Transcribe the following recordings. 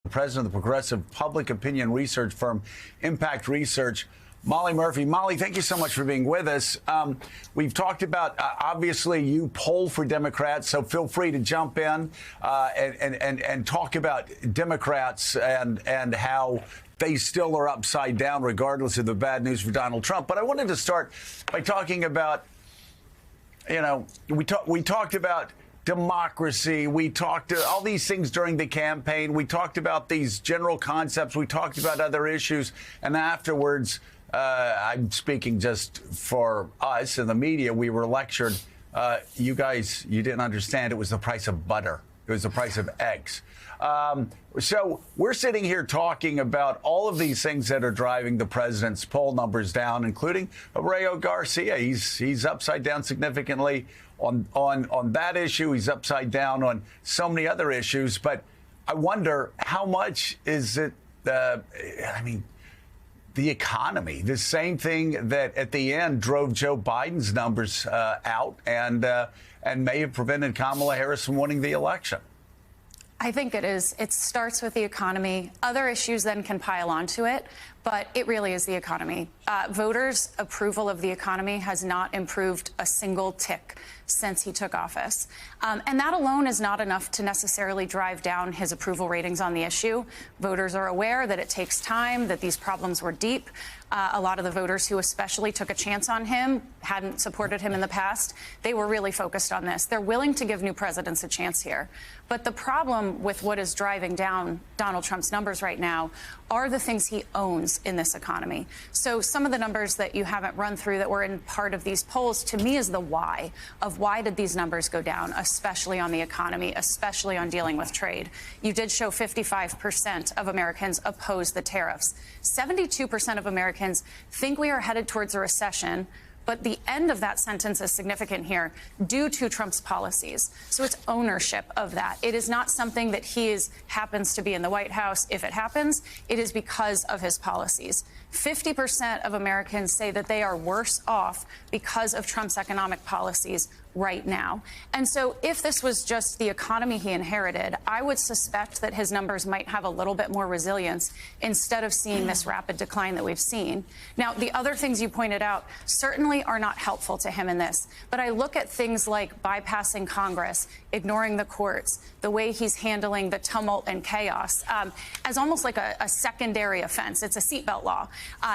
President of the progressive public opinion research firm Impact Research, Molly Murphy. Molly, thank you so much for being with us. We've talked about, obviously, you poll for Democrats, so feel free to jump in and talk about Democrats and how they still are upside down, regardless of the bad news for Donald Trump. But I wanted to start by talking about, we talked about democracy. We talked all these things during the campaign. We talked about these general concepts. We talked about other issues. And afterwards, I'm speaking just for us in the media, we were lectured. You didn't understand it was the price of butter. It was the price of eggs. So we're sitting here talking about all of these things that are driving the president's poll numbers down, including Abrego Garcia. He's upside down significantly on that issue. He's upside down on so many other issues. But I wonder how much is it, the economy, the same thing that at the end drove Joe Biden's numbers out and may have prevented Kamala Harris from winning the election. I think it is. It starts with the economy. Other issues then can pile onto it, but it really is the economy. Voters' approval of the economy has not improved a single tick since he took office. And that alone is not enough to necessarily drive down his approval ratings on the issue. Voters are aware that it takes time, that these problems were deep. A lot of the voters who especially took a chance on him, hadn't supported him in the past, they were really focused on this. They're willing to give new presidents a chance here. But the problem with what is driving down Donald Trump's numbers right now are the things he owns in this economy. So some of the numbers that you haven't run through that were in part of these polls, to me, is the why of why did these numbers go down, especially on the economy, especially on dealing with trade. You did show 55% of Americans oppose the tariffs. 72% of Americans think we are headed towards a recession. But the end of that sentence is significant here due to Trump's policies. So it's ownership of that. It is not something that happens to be in the White House. If it happens, it is because of his policies. 50% of Americans say that they are worse off because of Trump's economic policies right now. And so if this was just the economy he inherited, I would suspect that his numbers might have a little bit more resilience instead of seeing this rapid decline that we've seen. Now, the other things you pointed out certainly are not helpful to him in this. But I look at things like bypassing Congress, ignoring the courts, the way he's handling the tumult and chaos as almost like a secondary offense. It's a seatbelt law.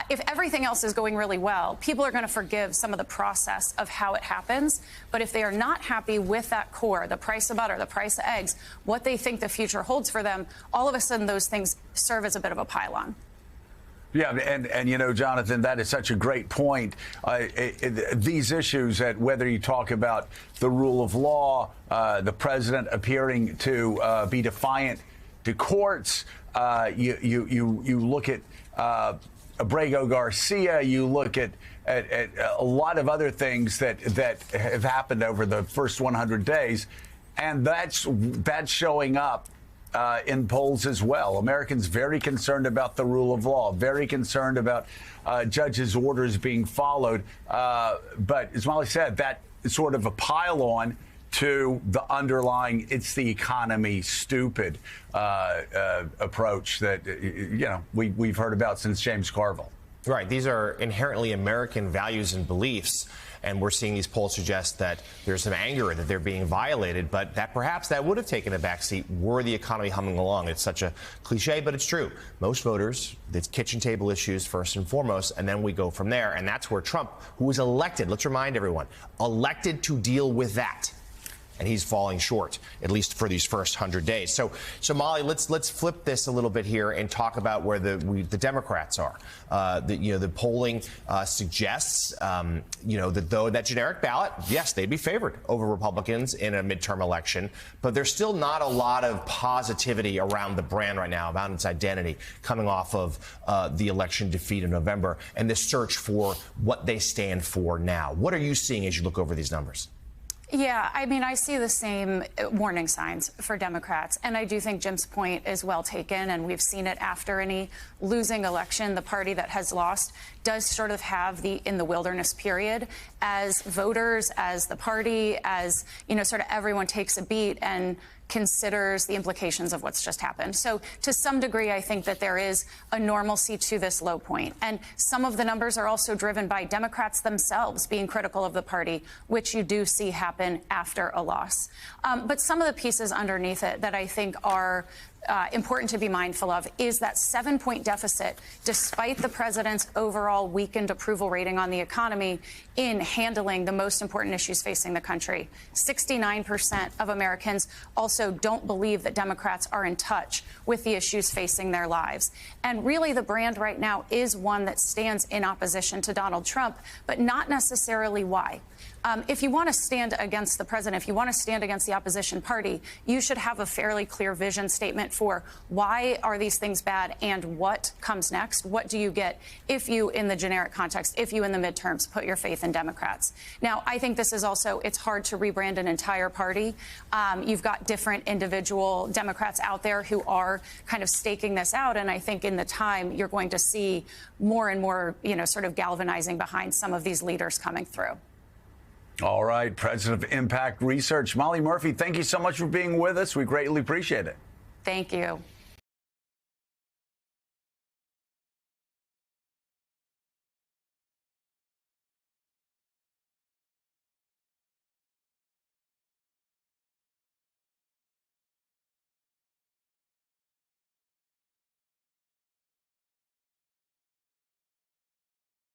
If everything else is going really well, people are going to forgive some of the process of how it happens. But if they are not happy with that core, the price of butter, the price of eggs, what they think the future holds for them, all of a sudden those things serve as a bit of a pylon. Yeah, and Jonathan, that is such a great point. These issues, that whether you talk about the rule of law, the president appearing to be defiant to courts, you look at Abrego Garcia, you look at a lot of other things that have happened over the first 100 days, and that's showing up in polls as well. Americans very concerned about the rule of law, very concerned about judges' orders being followed. But as Molly said, that is sort of a pile-on to the underlying "it's the economy, stupid" approach that we've heard about since James Carville. Right. These are inherently American values and beliefs. And we're seeing these polls suggest that there's some anger that they're being violated, but that perhaps that would have taken a backseat were the economy humming along. It's such a cliche, but it's true. Most voters, it's kitchen table issues first and foremost, and then we go from there. And that's where Trump, who was elected, let's remind everyone, elected to deal with that. And he's falling short, at least for these first 100 days. So Molly, let's flip this a little bit here and talk about where the Democrats are. The polling suggests, that though that generic ballot, yes, they'd be favored over Republicans in a midterm election, but there's still not a lot of positivity around the brand right now, about its identity, coming off of the election defeat in November and the search for what they stand for now. What are you seeing as you look over these numbers? Yeah, I mean, I see the same warning signs for Democrats. And I do think Jim's point is well taken. And we've seen it after any losing election. The party that has lost does sort of have in the wilderness period as voters, as the party, as, sort of everyone takes a beat and considers the implications of what's just happened. So to some degree, I think that there is a normalcy to this low point. And some of the numbers are also driven by Democrats themselves being critical of the party, which you do see happen after a loss. But some of the pieces underneath it that I think are important to be mindful of is that 7-point deficit, despite the president's overall weakened approval rating on the economy in handling the most important issues facing the country. 69% of Americans also don't believe that Democrats are in touch with the issues facing their lives. And really, the brand right now is one that stands in opposition to Donald Trump, but not necessarily why. If you want to stand against the president, if you want to stand against the opposition party, you should have a fairly clear vision statement for why are these things bad and what comes next. What do you get if you, in the generic context, if you in the midterms put your faith in Democrats? Now, I think this is also, it's hard to rebrand an entire party. You've got different individual Democrats out there who are kind of staking this out. And I think in the time, you're going to see more and more, sort of galvanizing behind some of these leaders coming through. All right, President of Impact Research, Molly Murphy, thank you so much for being with us. We greatly appreciate it. Thank you.